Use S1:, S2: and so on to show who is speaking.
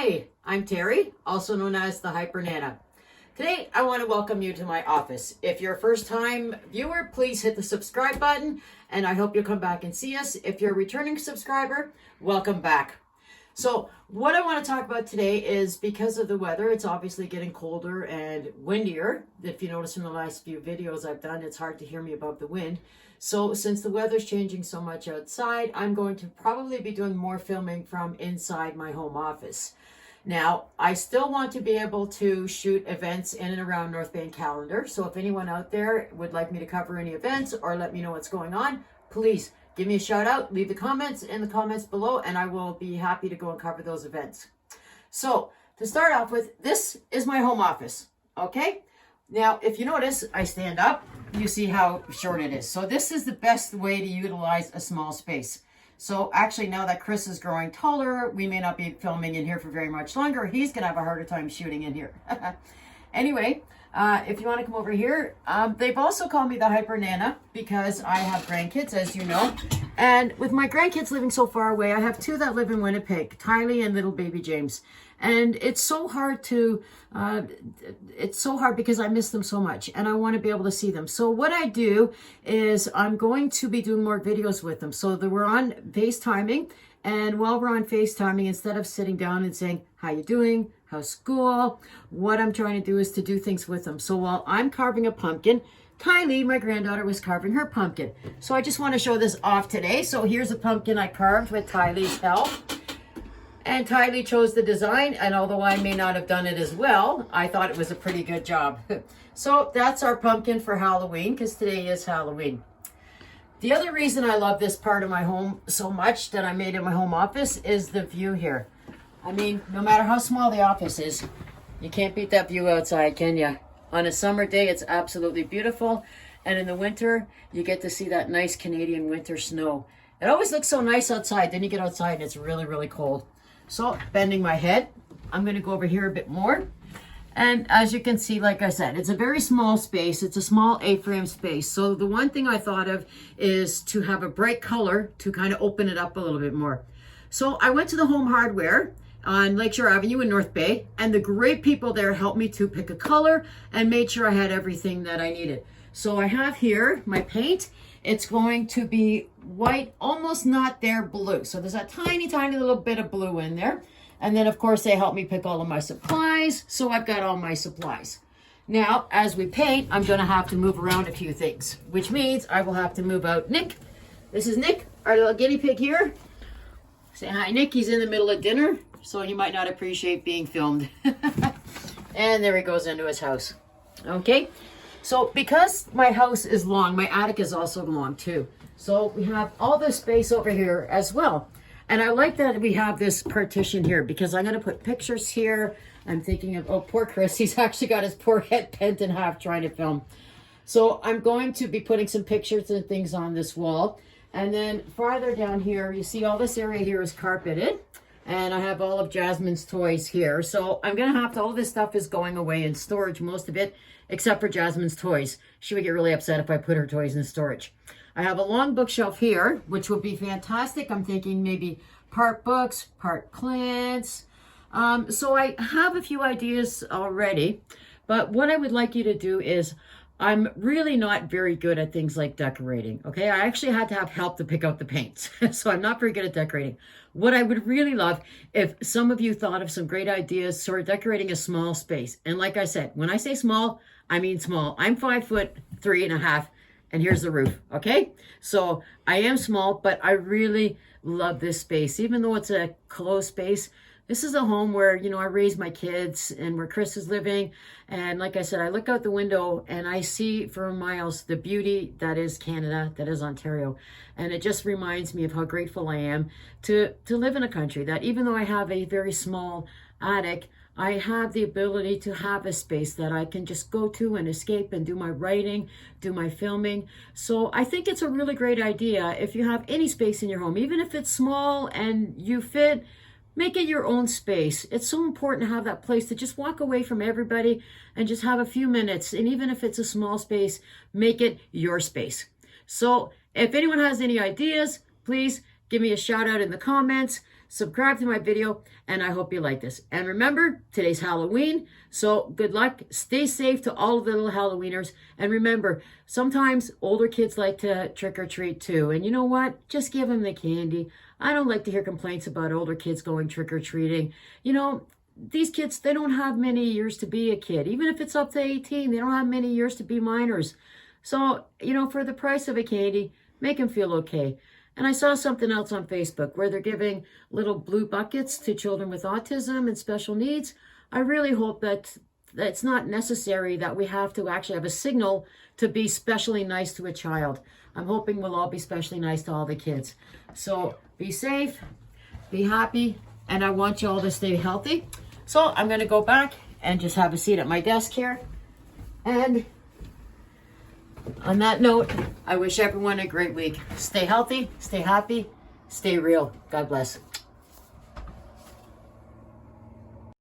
S1: Hi, I'm Terry, also known as the Hyper Nana. Today, I want to welcome you to my office. If you're a first-time viewer, please hit the subscribe button, and I hope you'll come back and see us. If you're a returning subscriber, welcome back. So, what I want to talk about today is because of the weather, it's obviously getting colder and windier. If you notice in the last few videos I've done, it's hard to hear me above the wind. So since the weather's changing so much outside, I'm going to probably be doing more filming from inside my home office. Now, I still want to be able to shoot events in and around North Bay and Callander. So if anyone out there would like me to cover any events or let me know what's going on, please give me a shout out, leave the comments in the comments below, and I will be happy to go and cover those events. So to start off with, this is my home office, okay? Now, if you notice, I stand up, you see how short it is. So this is the best way to utilize a small space. So actually, now that Chris is growing taller, we may not be filming in here for very much longer. He's gonna have a harder time shooting in here. Anyway, if you want to come over here, they've also called me the Hyper Nana because I have grandkids, as you know. And with my grandkids living so far away, I have two that live in Winnipeg, Tylee and little baby James. And it's so hard because I miss them so much and I want to be able to see them. So what I do is I'm going to be doing more videos with them. So that we're on FaceTiming, and while we're on FaceTiming, instead of sitting down and saying, how you doing? How's school? What I'm trying to do is to do things with them. So while I'm carving a pumpkin, Tylee, my granddaughter, was carving her pumpkin. So I just want to show this off today. So here's a pumpkin I carved with Tylee's help. And Tylee chose the design, and although I may not have done it as well, I thought it was a pretty good job. So that's our pumpkin for Halloween, because today is Halloween. The other reason I love this part of my home so much that I made in my home office is the view here. I mean, no matter how small the office is, you can't beat that view outside, can you? On a summer day, it's absolutely beautiful. And in the winter, you get to see that nice Canadian winter snow. It always looks so nice outside. Then you get outside and it's really, really cold. So, bending my head, I'm going to go over here a bit more. And as you can see, like I said, it's a very small space. It's a small A-frame space. So the one thing I thought of is to have a bright color to kind of open it up a little bit more. So I went to the Home Hardware on Lakeshore Avenue in North Bay, and the great people there helped me to pick a color and made sure I had everything that I needed. So I have here my paint. It's going to be white, almost not there, blue. So there's a tiny, tiny little bit of blue in there. And then, of course, they helped me pick all of my supplies. So I've got all my supplies. Now, as we paint, I'm going to have to move around a few things, which means I will have to move out Nick. This is Nick, our little guinea pig here. Say hi, Nick. He's in the middle of dinner, so he might not appreciate being filmed. And there he goes into his house. Okay. So because my house is long, my attic is also long too. So we have all this space over here as well. And I like that we have this partition here because I'm going to put pictures here. I'm thinking of, oh, poor Chris. He's actually got his poor head bent in half trying to film. So I'm going to be putting some pictures and things on this wall. And then farther down here, you see all this area here is carpeted. And I have all of Jasmine's toys here. So I'm going to have to, all this stuff is going away in storage, most of it, except for Jasmine's toys. She would get really upset if I put her toys in storage. I have a long bookshelf here, which would be fantastic. I'm thinking maybe part books, part plants. So I have a few ideas already, but what I would like you to do is, I'm really not very good at things like decorating, okay? I actually had to have help to pick out the paints, so I'm not very good at decorating. What I would really love, if some of you thought of some great ideas, sort of decorating a small space. And like I said, when I say small, I mean small. I'm 5'3.5", and here's the roof, okay? So I am small, but I really love this space. Even though it's a closed space, this is a home where, you know, I raised my kids and where Chris is living. And like I said, I look out the window and I see for miles the beauty that is Canada, that is Ontario. And it just reminds me of how grateful I am to live in a country that, even though I have a very small attic, I have the ability to have a space that I can just go to and escape and do my writing, do my filming. So I think it's a really great idea if you have any space in your home, even if it's small and you fit, make it your own space. It's so important to have that place to just walk away from everybody and just have a few minutes. And even if it's a small space, make it your space. So if anyone has any ideas, please give me a shout out in the comments. subscribe to my video, and I hope you like this. And remember, today's Halloween, so good luck. Stay safe to all of the little Halloweeners. And remember, sometimes older kids like to trick or treat too. And you know what? Just give them the candy. I don't like to hear complaints about older kids going trick or treating. You know, these kids, they don't have many years to be a kid. Even if it's up to 18, they don't have many years to be minors. So, you know, for the price of a candy, make them feel okay. And I saw something else on Facebook where they're giving little blue buckets to children with autism and special needs. I really hope that it's not necessary that we have to actually have a signal to be specially nice to a child. I'm hoping we'll all be specially nice to all the kids. So be safe, be happy, and I want you all to stay healthy. So I'm going to go back and just have a seat at my desk here. And on that note, I wish everyone a great week. Stay healthy, stay happy, stay real. God bless.